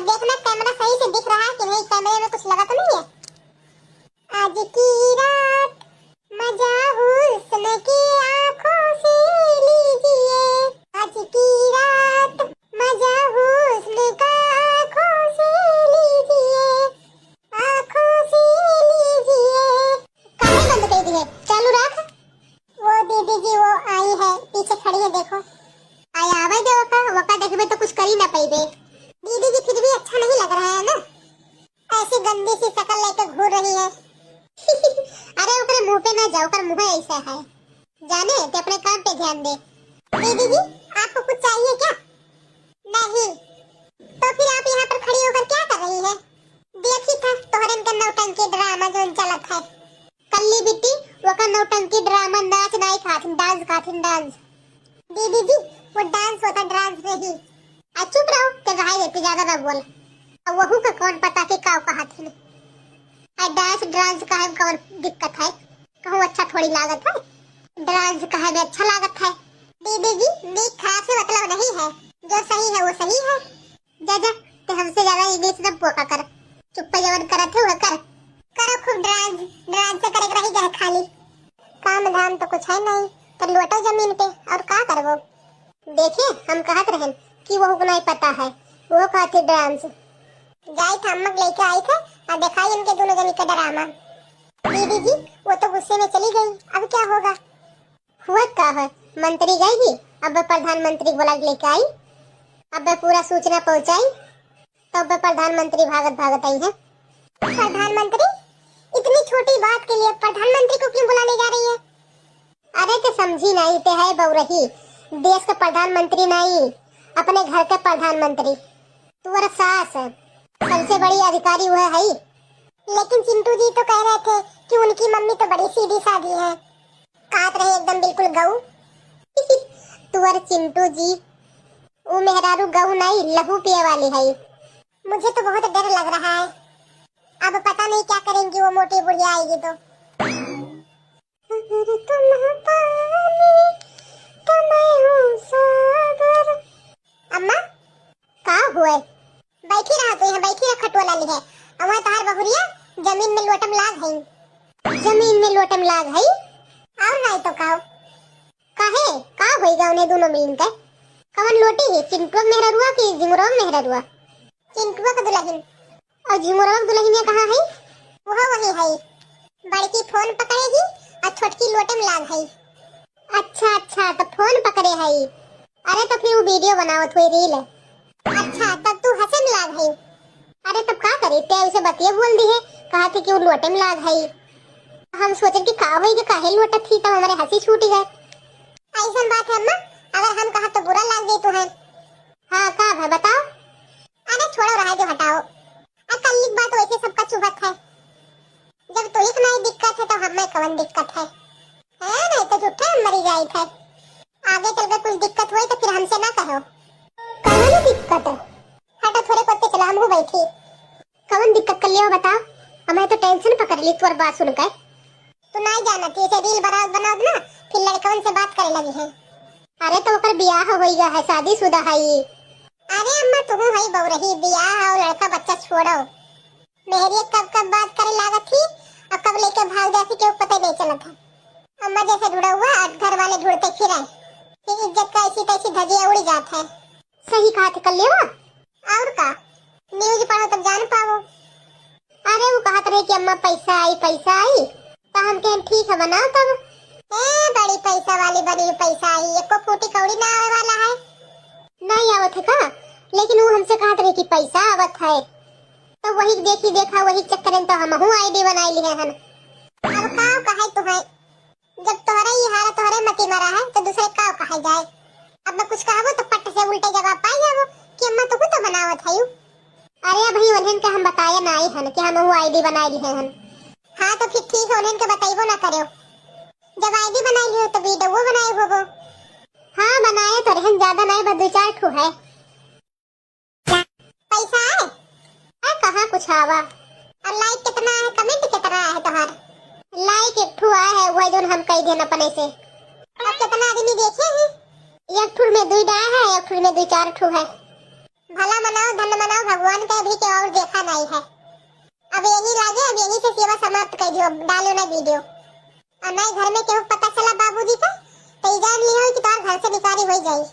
देखना कैमरा सही से दिख रहा है कि नहीं, कैमरे में कुछ लगा तो नहीं है। आज की रात मजा हुस्न की आंखों से लीजिए, आज की रात मजा हुस्न का आंखों से लीजिए, आंखों से लीजिए। काहे बंद कर दी है, चालू रख। वो दीदी जी वो आई है, पीछे खड़ी है, देखो आया आवे दे। वका देखबे तो कुछ कर ही ना पाइबे। दीदी जी फिर भी अच्छा नहीं लग रहा है ना, ऐसी गंदी सी शक्ल लेकर घूर रही है। अरे ओकरे मुंह पे ना जाओ, ओकर मुंह ऐसा है, जाने ते अपने काम पे ध्यान दे। दीदी जी आपको कुछ चाहिए क्या? नहीं तो फिर आप यहाँ पर खड़ी होकर क्या कर रही है? देखी था तोहरन का नौटंकी ड्रामा जो चलत है। कल्ली बिट्टी वो का नौटंकी ड्रामा नाच नहीं खाथिन, डांस खाथिन, डांस। दीदी जी वो डांस होता, डांस नहीं। चुप रहो ते गाय देती, ज्यादा ना बोल। अब वहू का कौन पता के का कहाथिन। डांस डांस का है, कौन दिक्कत है? कहूँ अच्छा थोड़ी लागत है, डांस का है अच्छा लागत है। दीदी जी नीक खराब से मतलब नहीं है, जो सही है वो सही है। जा जा ते हमसे ज्यादा इंग्लिश न पोका कर, चुप जवन करत है वो कर। करो खूब डांस, डांस से करे रही जाए खाली, काम धाम तो कुछ है नहीं। तो लोटो जमीन पे और का करबो। देखिए हम कहत रहे कि वो को नहीं पता है, वो कहते डांस जाई था अम्मा लेके आई थे और दिखाई इनके दोनों जनी का ड्रामा। दीदी जी वो तो गुस्से में चली गई, अब क्या होगा? हुआ क्या है, मंत्री गई ही, अब प्रधानमंत्री बोला लेके आई, अब पूरा सूचना पहुंचाई, तब प्रधानमंत्री भागत भागत आई है। प्रधानमंत्री इतनी छोटी बात के लिए प्रधानमंत्री को क्यों बुलाने जा रही है? अरे तो समझी नहीं ते है बउरही, देश का प्रधानमंत्री नहीं, अपने घर का प्रधानमंत्री। तुम्हारा सास है, सबसे बड़ी अधिकारी हुआ है। लेकिन चिंटू जी तो कह रहे थे कि उनकी मम्मी तो बड़ी सीधी सादी है, काट रहे एकदम बिल्कुल गऊ। तुअर चिंटू जी वो मेहरारू गऊ नहीं, लहू पिए वाली है। मुझे तो बहुत डर लग रहा है, अब पता नहीं क्या करेंगी वो मोटी बुढ़िया आएगी तो। अगर तुम पानी तो मैं हूँ सागर। अम्मा का हुए? बैठी रहा तो यहाँ बैठी रहा, खटोला ली है। अम्मा तार बहुरिया जमीन में लोटम लाग है, जमीन में लोटम लाग है और नहीं तो काओ काहे का होएगा उन्हें दोनों मिलन के? कवन लोटी है, चिंटू मेहररुआ की जिंगरो मेहररुआ? चिंटू का दुल्हन और जिंगरो का दुल्हन कहाँ है? वो वही है, बड़की फोन पकड़ेगी और छोटकी लोटम लाग है। अच्छा अच्छा तो फोन पकड़े है। अरे तो फिर वो वीडियो बनावत हुई रील। अच्छा तब तू हंसे में लाग है। अरे तब का करे, ते उसे बतिया बोल दी है, कहा थी कि वो लोटे में लाग है। हम सोचे कि का होई कि काहे लोटत थी, तब हमारे हंसी छूट गए। ऐसा बात है अम्मा, अगर हम कहा तो बुरा लग गई तो है। हाँ का है बताओ। अरे छोड़ो रहा जो हटाओ, कल की बात वैसे सबका चुभत है, जब तो एक नहीं दिक्कत है तो हमें कवन दिक्कत है नहीं तो झूठे हम मरी जाए थे। आगे चलकर कुछ दिक्कत हुई तो फिर हमसे ना कहो। कवन दिक्कत है? हटा थोड़े पत्ते चला, हम हो बैठी। कवन दिक्कत कर लियो बताओ, हमें तो टेंशन पकड़ ली तुअर बात सुनकर। तू नहीं जाना थी इसे रील बना बना ना, फिर लड़कन से बात करने लगी है। अरे तो ओकर ब्याह हो गया है, शादीशुदा है ये। अरे अम्मा तू है बउरही, ब्याह और लड़का बच्चा छोड़ो। मेहरी कब कब बात करे लागत थी और कब लेके भाग जाती क्यों पता नहीं चला था। अम्मा जैसे ढूंढा हुआ घर वाले ढूंढते फिरे, फिर इज्जत का ऐसी तैसी धजिया उड़ जाता है। सही कहा थे कर लियो और का, न्यूज पढ़ो तब जान पाओ। अरे वो कहत रहे कि अम्मा पैसा आई तो हम कहें ठीक है बनाओ तब। बड़ी पैसा वाली बड़ी पैसा आई, एको फूटी कौड़ी ना आवे वाला है। नहीं आवत है का, लेकिन वो हमसे कहत रहे कि पैसा आवत है, तो वही देखी देखा वही चक्कर में तो हमहू आईडी बनाई ली है हन। अब का कहे तू है, जब तोहरा ही हारा तोहरे मती मरा है तो दूसरे का कहे जाए। अब मैं कुछ कहबो तो पट से उल्टे जवाब पाई जाबो कि अम्मा तो कुछ बनावत है। अरे अभी उन्हें के हम बताया नहीं हन कि हम वो आईडी बनाई ली है हन। हाँ तो फिर ठीक है, उन्हें के बताइबो ना करो, जब आईडी बनाई ली हो तो वीडियो बनाए होगो। हाँ बनाए तो रहन, ज्यादा नहीं बस 2-4 ठो है। पैसा है कहाँ कुछ आवा। और लाइक कितना है, कमेंट कितना है तुम्हारा? लाइक 1 ठो आया है, वही जो हम कह देना अपने से। अब कितना आदमी देखे हैं? 1 ठो में 2 डाया है, 1 ठो में 2-4 ठो है। भला मनाओ धन मनाओ भगवान का भी के और देखा नहीं है। अब यही लागे, अब यही से सेवा समाप्त कर दियो, डालो ना वीडियो। और नहीं घर में केहू पता चला बाबूजी का तो जान लियो कि तार घर से निकाली हो जाई।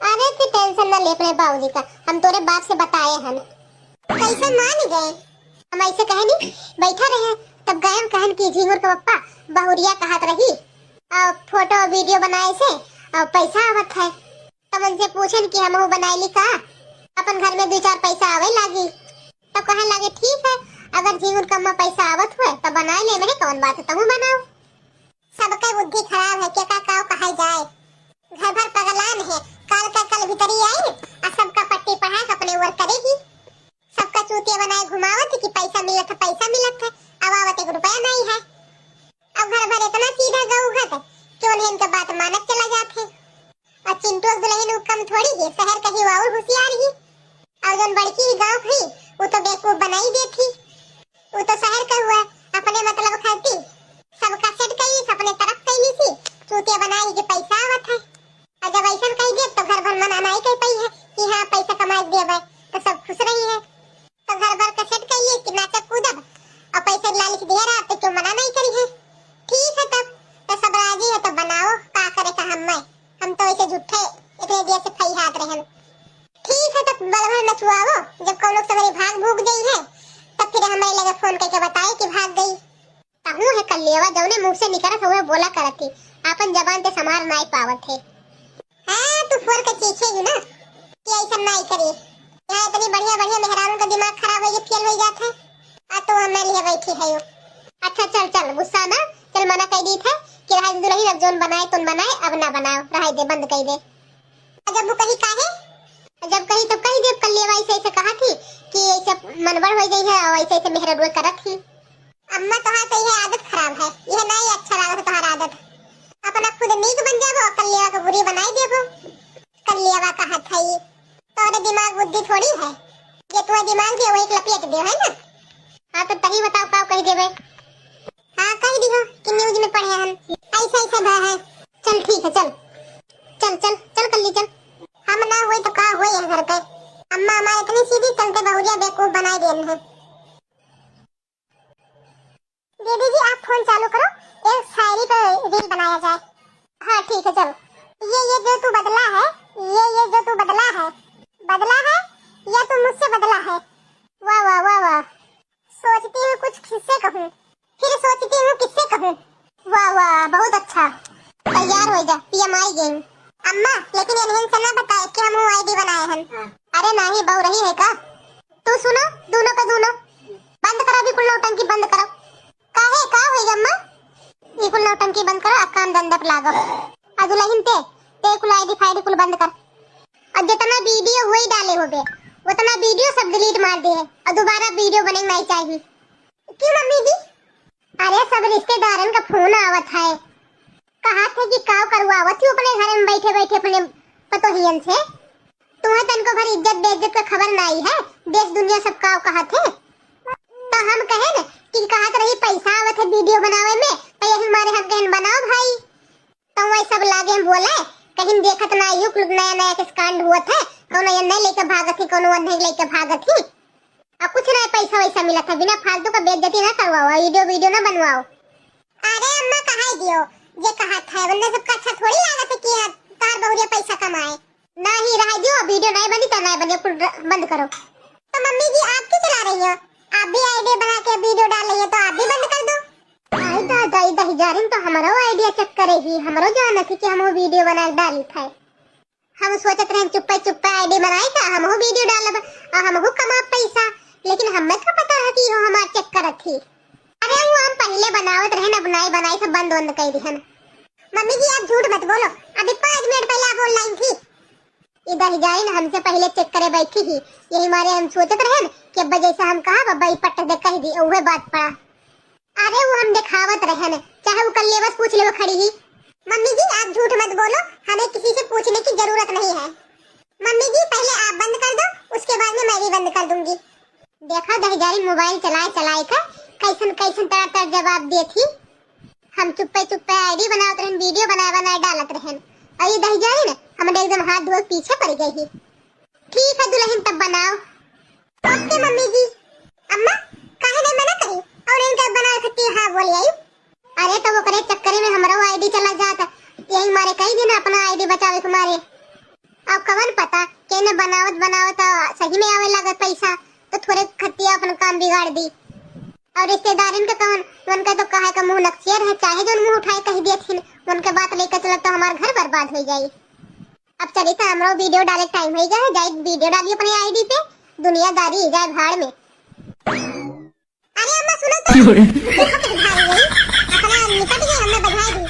अरे तू टेंशन ना ले अपने बाबूजी का, हम तोरे बाप से बताए हन। कैसे मान गए? हम ऐसे कहनी बैठा रहे तब गए कहन की झिंगुर का पप्पा बहुरिया कहत रही और फोटो वीडियो बनाए से और पैसा आवत है। तब उनसे पूछन कि हम बनाईली का अपन घर में 2-4 पैसा आवे लागी। तब कहने लगे ठीक है, अगर झिंगुर का अम्मा पैसा आवत हुए तो बनाए ले, मैं कौन बात है तुम बनाओ। सबका बुद्धि खराब है, क्या का कहा जाए। घर भर पगलान है, काल का कल भीतरी आई और सबका पट्टी पढ़ा के अपने ऊपर करेगी। सबका चूतिया बनाए घुमावत कि पैसा मिलत है, अब आवत 1 रुपया नहीं है। अब घर भर इतना सीधा गऊ घट क्यों नहीं इनका बात मानक चला जाते। और चिंटू दुल्हन कम थोड़ी है, शहर कहीं और होशियार ही। और जन बड़की ही गांव हुई वो तो बेवकूफ बनाई देती। वो तो शहर का हुआ अपने मतलब खाती, सबका सेट कई अपने तरफ कई थी, चूतिया बनाई कि पैसा आवत है। और जब ऐसा कही दे तो घर भर मना नहीं कह पाई है कि हाँ पैसा कमा देबे तो सब खुश रही है। तो घर भर का सेट कही है कि नाचक कूदब और पैसा लालच दे रहा तो क्यों मना नहीं करी है। ठीक है तब तो सब राजी है तो बनाओ, का करे का हम तो ऐसे झूठे इतने देर से फई हाथ रहे। ठीक है तब बलभर नचवाओ, जब कौन लोग सवेरे भाग भूग गई है तब फिर हमें लगे फोन करके बताए कि भाग गई। कहूं है कल लेवा जौने मुंह से निकलत हुए बोला करत थी, अपन जबान ते समार नहीं पावत है। हां तू फोन के चीखेगी ना कि ऐसा नहीं करी, यहां इतनी बढ़िया बढ़िया मेहरारू का दिमाग खराब हो गया, फेल हो जाता है। आ तो हमें लिए बैठी है यो। अच्छा चल चल गुस्सा ना, चल मना कह दी था कि रहा दुल्हन अब जोन बनाए तुम बनाए, अब ना बनाओ, रहा दे बंद कर दे। जब वो कही काहे, जब कही तब कही दे कल लेवा ऐसे कहा थी कि ऐसे मनबड़ हो गई है और ऐसे मेहरारू करत थी। अम्मा तो हाँ सही है, आदत खराब है, यह नहीं अच्छा लागत तुम्हारा आदत। अपना खुद नीक बन जाबो, कल लेवा को बुरी बनाई देबो। कल लेवा का हाथ है ये, तोरे दिमाग बुद्धि थोड़ी है, ये तुम्हारा दिमाग भी वही लपेट दे है ना। हाँ तो तही बताओ का कह देबे। हाँ कह दियो कि न्यूज में पढ़े हम ऐसा ऐसा भा है। चल ठीक है, चल चल चल चल कल्ली चल। हम ना हुए तो का हुए है घर पे, अम्मा हमारे इतनी सीधी चलते बहुरिया बेवकूफ बनाए देन है। दीदी जी आप फोन चालू करो, एक शायरी पे रील बनाया जाए। हाँ ठीक है चलो। ये जो तू बदला है, ये जो तू बदला है या तू मुझसे बदला है। वाह वाह वाह वाह। सोचती हूँ कुछ किससे कहूँ, फिर सोचती हूँ किससे कहूँ। वाह वाह बहुत अच्छा, तैयार हो जा पीएमआई गेम। अम्मा लेकिन इन्हें से ना बताए कि हम आईडी बनाए हैं। अरे नहीं बहु रही है का, तू सुनो दोनों का दोनों बंद करो, भी कुल नौटंकी बंद करो। काहे का होई अम्मा, ये कुल नौटंकी बंद करो, अब काम धंधा पे लागो। अदुलहिन ते कुल आईडी फाइड कुल बंद कर। और जितना वीडियो वही डाले होबे उतना वीडियो सब डिलीट मार दे और दोबारा वीडियो बने नहीं चाहिए। क्यों मम्मी जी? अरे सब रिश्तेदारन का फोन आवत है, कहा थे कि काव करवावत हूँ अपने घर में बैठे बैठे अपने पतोहियन से। तुम्हें तनको भर इज्जत बेइज्जत का खबर नहीं है, देश दुनिया सब काव कहा थे। तो हम कहे न कि कहा रही पैसा आवत है वीडियो बनावे में, तो यही हमारे हम कहन बनाओ भाई। तो वही सब लागे हम बोले कहीं देखत ना यू कुल नया नया किस कांड हुआ था, कोनो ये नहीं लेके भागत थी, कोनो नहीं लेके भागत थी। अब कुछ नहीं पैसा वैसा मिला था, बिना फालतू का बेइज्जती ना करवाओ, वीडियो ना बनवाओ। अरे अम्मा कहा दियो ये कहा था, वरना सबका अच्छा थोड़ी लागत है कि तार बहुरिया पैसा कमाए। नहीं रह दियो, वीडियो नहीं बनी तो नहीं बनी, बंद करो। तो मम्मी जी आप क्यों चला रही हो, आप भी आईडी बना के वीडियो डाल रही है तो आप भी बंद कर दो। आई दादा इधर जा रही तो हमारा आईडिया चेक करेगी, हमारा जाना थी कि हम वो वीडियो बना डाली था। हम सोचते रहे चुप्पे आईडी बनाए था, हम वो वीडियो डालब और हम वो कमा पैसा, लेकिन हमें क्या पता है कि वो हमारा चेक करत थी। अरे वो हम पहले बनावत रहे ना, बनाई सब बंद कर दी है। मम्मी जी आप झूठ मत बोलो, अभी 5 मिनट पहले आप ऑनलाइन थी। इधर जाए ना हमसे पहले चेक करे बैठी थी, यही हमारे हम सोचते रहे ना कि अब जैसे हम कहा बाबा पट्ट दे कह दी वह बात पड़ा। अरे वो हम दिखावत रहे ना, चाहे वो कल बस पूछ ले वो खड़ी ही। मम्मी जी आप झूठ मत बोलो, हमें किसी से पूछने की जरूरत नहीं है। मम्मी जी पहले आप बंद कर दो, उसके बाद में मैं भी बंद कर दूंगी। देखा दहजारी मोबाइल चलाए का कैसन तरह जवाब दे थी। हम चुप्पे आईडी बनावत रहन, वीडियो बनाए डालत रहन, और ये दहजारी ना हमारे एकदम हाथ धोए पीछे पड़ गई ही। ठीक है दुल्हन तब बनाओ। ओके मम्मी जी। अम्मा काहे नहीं मना करी और इनका बना सकती हाँ बोली आई। अरे तो वो करे चक्कर में हमारा आईडी चला जाता, यही मारे कई दिन अपना आईडी बचावे के मारे। अब कवन पता के ने बनावत सही में आवे लागत पैसा, तो थोड़े खतिया अपन काम बिगाड़ दी। और रिश्तेदारन के कवन उनका तो कहे का मुंह नक्सियर है, चाहे जो मुंह उठाए कह दिए थी उनके बात लेकर चलत तो हमार घर बर्बाद हो जाई। अब चली तो हमरो वीडियो डाले टाइम हो गया है, जाए वीडियो डालिए अपनी आईडी पे, दुनियादारी जाए भाड़ में। अरे अम्मा सुनो तो देखो कितनी भारी गई, अपना निपट गई, हमने बधाई दी।